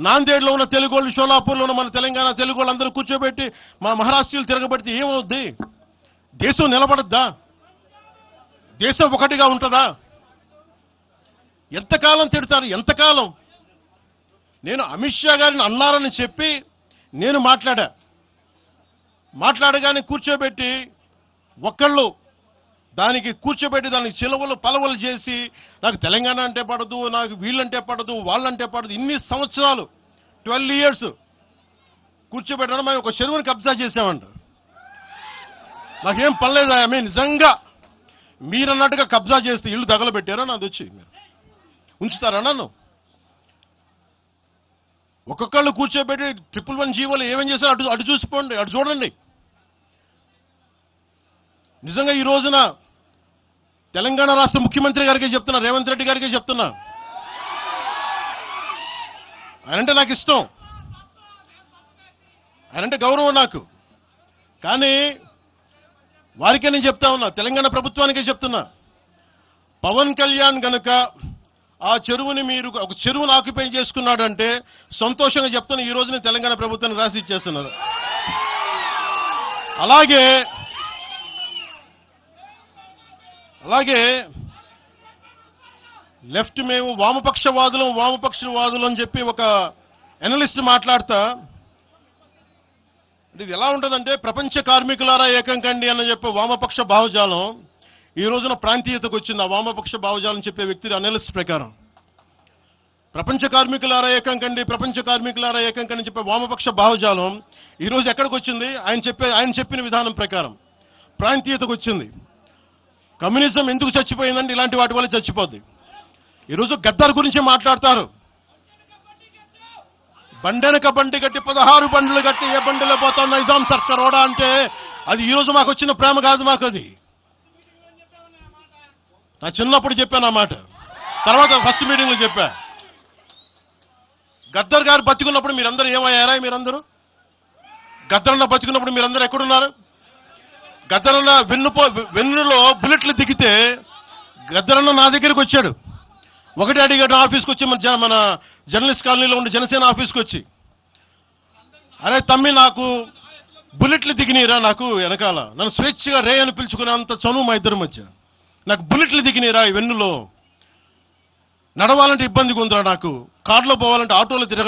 నాందేడ్లో ఉన్న తెలుగు వాళ్ళు, షోలాపూర్లో ఉన్న మన తెలంగాణ తెలుగు వాళ్ళు అందరూ కూర్చోబెట్టి మా మహారాష్ట్రీయులు తిరగబడితే ఏమవుద్ది? దేశం నిలబడద్దా? దేశం ఒకటిగా ఉంటుందా? ఎంతకాలం తిడతారు? ఎంతకాలం? నేను అమిత్ షా గారిని అన్నారని చెప్పి నేను మాట్లాడగానే కూర్చోబెట్టి ఒక్కళ్ళు దానికి చిలవలు పలవలు చేసి నాకు తెలంగాణ అంటే పడదు, నాకు వీళ్ళంటే పడదు, వాళ్ళంటే పడదు, ఇన్ని సంవత్సరాలు 12 years కూర్చోబెట్టడం మేము ఒక చెరువుని కబ్జా చేసామంట. నాకేం పర్లేదు. నిజంగా మీరన్నట్టుగా కబ్జా చేస్తే ఇల్లు తగలబెట్టారా? నాది వచ్చి మీరు ఉంచుతారా నన్ను? ఒక్కొక్కళ్ళు కూర్చోబెట్టి 111 జీవోలు ఏమేం చేశారు అటు చూసిపోండి, అటు చూడండి. నిజంగా ఈ రోజున తెలంగాణ రాష్ట్ర ముఖ్యమంత్రి గారికే చెప్తున్నా, రేవంత్ రెడ్డి గారికే చెప్తున్నా, ఆయనంటే నాకు ఇష్టం, ఆయనంటే గౌరవం నాకు. కానీ వారికే నేను చెప్తా ఉన్నా, తెలంగాణ ప్రభుత్వానికే చెప్తున్నా, పవన్ కళ్యాణ్ గనుక ఆ చెరువుని మీరు ఒక చెరువును ఆక్యుపై చేసుకున్నాడంటే సంతోషంగా చెప్తున్నా, ఈ రోజున తెలంగాణ ప్రభుత్వాన్ని రాసి ఇచ్చేస్తున్నారు. అలాగే లెఫ్ట్ మేము వామపక్షవాదులు అని చెప్పి ఒక ఎనలిస్ట్ మాట్లాడతా, ఇది ఎలా ఉంటుందంటే ప్రపంచ కార్మికులారా ఏకం కండి అని చెప్పే వామపక్ష భావజాలం ఈ రోజున ప్రాంతీయతకు వచ్చింది. ఆ వామపక్ష భావజాలం చెప్పే వ్యక్తి అనలిస్ట్ ప్రకారం ప్రపంచ కార్మికులారా ఏకం కండి చెప్పే వామపక్ష భావజాలం ఈ రోజు ఎక్కడికి వచ్చింది? ఆయన చెప్పిన విధానం ప్రకారం ప్రాంతీయతకు వచ్చింది. కమ్యూనిజం ఎందుకు చచ్చిపోయిందంటే ఇలాంటి వాటి వల్ల చచ్చిపోద్ది. ఈరోజు గద్దర్ గురించి మాట్లాడతారు. బండెనక బండి కట్టి 16 బండ్లు కట్టి ఏ బండిలో పోతాం నైజాం సర్కార్ ఓడా అంటే అది ఈ రోజు మాకు వచ్చిన ప్రేమ కాదు. మాకు అది నా చిన్నప్పుడు చెప్పాను ఆ మాట, తర్వాత ఫస్ట్ మీటింగ్ లో చెప్పా. గద్దర్ గారు బతికున్నప్పుడు మీరందరూ ఏమయ్యారా? గద్దరన్న బతికున్నప్పుడు మీరందరూ ఎక్కడున్నారు? గద్దరన్న వెన్నులో బుల్లెట్లు దిగితే గద్దరన్న నా దగ్గరికి వచ్చాడు. ఒకటి అడిగాడు ఆఫీస్కి వచ్చి, మన జర్నలిస్ట్ కాలనీలో ఉండే జనసేన ఆఫీస్కి వచ్చి, అరే తమ్మి నాకు బుల్లెట్లు దిగినీరా, నాకు వెనకాల నన్ను స్వేచ్ఛగా రే అని పిలుచుకునే అంత చనువు మా ఇద్దరి మధ్య, నాకు బుల్లెట్లు దిగినీరా ఈ వెన్నులో, నడవాలంటే ఇబ్బందిగా ఉందిరా, నాకు కార్లో పోవాలంటే ఆటోలో తిరగలే